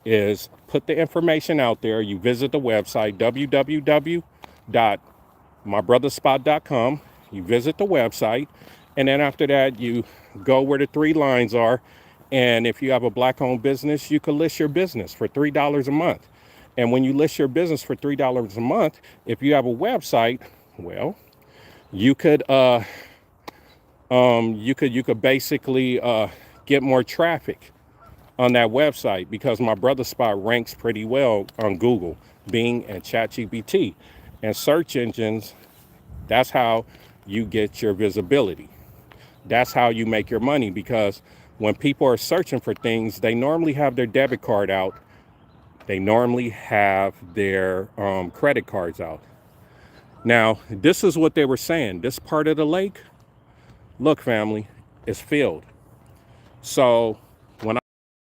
is put the information out there. You visit the website, www.mybrotherspot.com. You visit the website, and then after that, you go where the three lines are. And if you have a black-owned business, you can list your business for $3 a month. And when you list your business for $3 a month, if you have a website, well, you could basically get more traffic on that website, because My Brother Spot ranks pretty well on Google, Bing, and ChatGPT. And search engines, that's how you get your visibility. That's how you make your money, because when people are searching for things, they normally have their debit card out. They normally have their credit cards out. Now, this is what they were saying. This part of the lake, look, family, is filled. So when I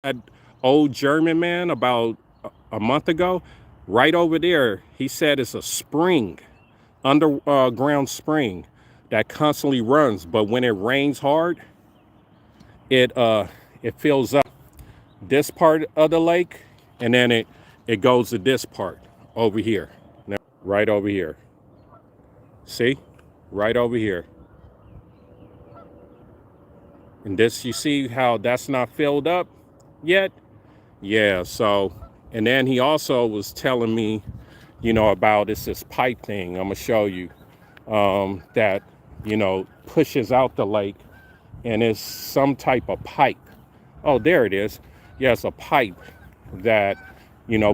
had old German man about a month ago, right over there, he said it's a spring, underground spring that constantly runs. But when it rains hard, it fills up this part of the lake, and then it goes to this part over here. Now, right over here. See? Right over here. And this, you see how that's not filled up yet? Yeah, so, and then he also was telling me, about this pipe thing I'm gonna show you, that, pushes out the lake, and it's some type of pipe. Oh, there it is. Yeah, it's a pipe that,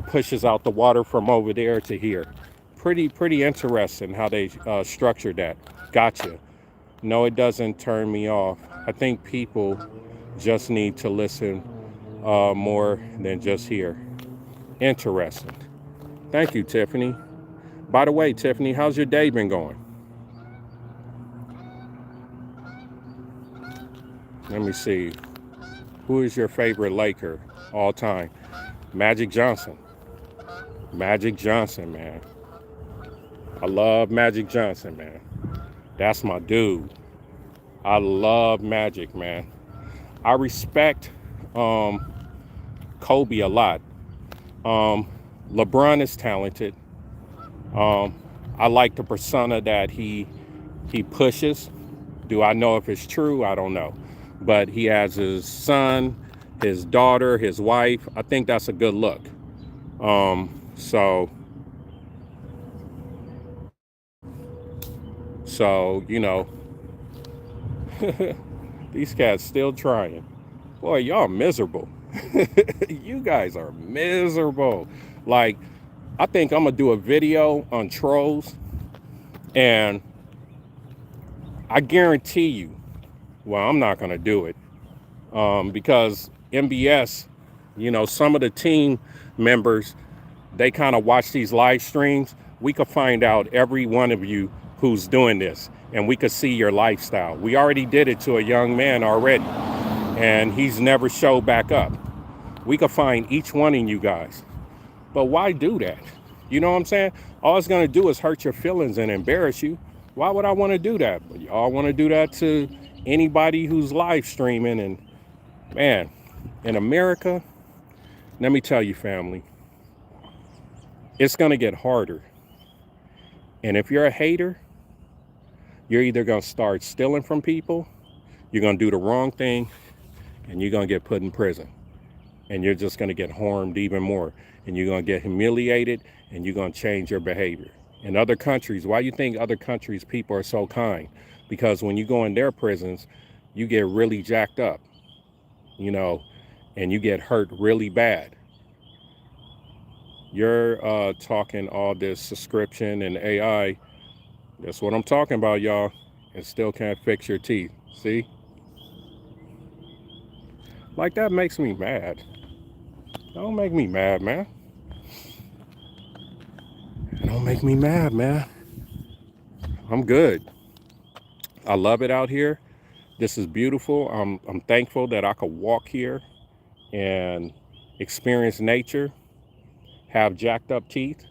pushes out the water from over there to here. Pretty interesting how they structured that. Gotcha. No, it doesn't turn me off. I think people just need to listen more than just hear. Interesting. Thank you, Tiffany. By the way, Tiffany, how's your day been going? Let me see. Who is your favorite Laker all time? Magic Johnson. Magic Johnson, man. I love Magic Johnson, man. That's my dude. I love Magic, man. I respect Kobe a lot. LeBron is talented. I like the persona that he pushes. Do I know if it's true? I don't know. But he has his son, his daughter, his wife. I think that's a good look. So these cats still trying. Boy, y'all miserable. You guys are miserable. Like, I think I'm gonna do a video on trolls, and I guarantee you, well, I'm not gonna do it, because MBS, some of the team members, they kind of watch these live streams. We could find out every one of you who's doing this, and we could see your lifestyle. We already did it to a young man already, and he's never showed back up. We could find each one of you guys. But why do that? You know what I'm saying? All it's going to do is hurt your feelings and embarrass you. Why would I want to do that? But y'all want to do that to anybody who's live streaming. And man, in America, let me tell you, family, it's going to get harder. And if you're a hater, you're either going to start stealing from people, you're going to do the wrong thing, and you're going to get put in prison. And you're just going to get harmed even more. And you're going to get humiliated, and you're going to change your behavior. In other countries, why do you think other countries' people are so kind? Because when you go in their prisons, you get really jacked up, you know, and you get hurt really bad. You're talking all this subscription and AI. That's what I'm talking about, y'all. And still can't fix your teeth. See? Like, that makes me mad. Don't make me mad, man. Don't make me mad, man. I'm good. I love it out here. This is beautiful. I'm thankful that I could walk here and experience nature, have jacked up teeth.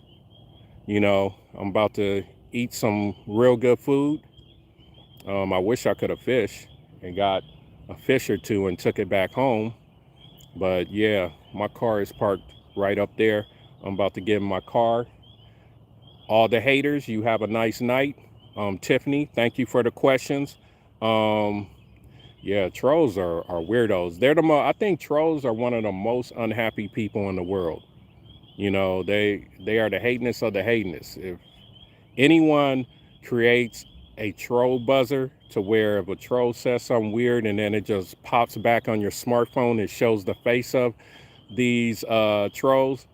You know, I'm about to eat some real good food. I wish I could have fished and got a fish or two and took it back home. But yeah, my car is parked right up there. I'm about to get in my car. All the haters, you have a nice night. Tiffany, thank you for the questions. Yeah, trolls are weirdos. I think trolls are one of the most unhappy people in the world. You know, they are the hatiness of the hatiness. If anyone creates a troll buzzer to where if a troll says something weird and then it just pops back on your smartphone, it shows the face of these trolls,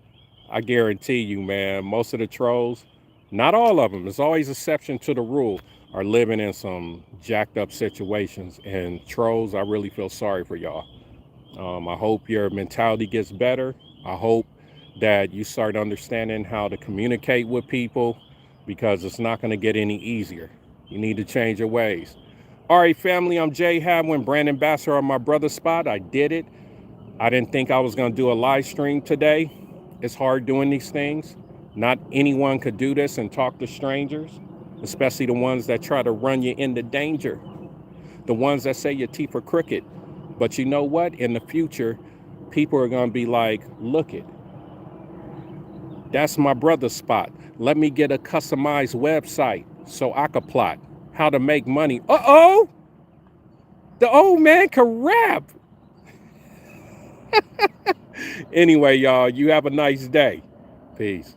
I guarantee you, man, most of the trolls, not all of them, there's always exception to the rule, are living in some jacked up situations. And trolls, I really feel sorry for y'all. I hope your mentality gets better. I hope that you start understanding how to communicate with people, because it's not going to get any easier. You need to change your ways. All right, family, I'm Jay Hadwin, brand ambassador on my brother spot. I did it. I didn't think I was going to do a live stream today. It's hard doing these things. Not anyone could do this and talk to strangers, especially the ones that try to run you into danger. The ones that say your teeth are crooked. But you know what? In the future, people are going to be like, look it. That's my brother's spot. Let me get a customized website so I could plot how to make money. Uh-oh! The old man can rap. Anyway, y'all, you have a nice day. Peace.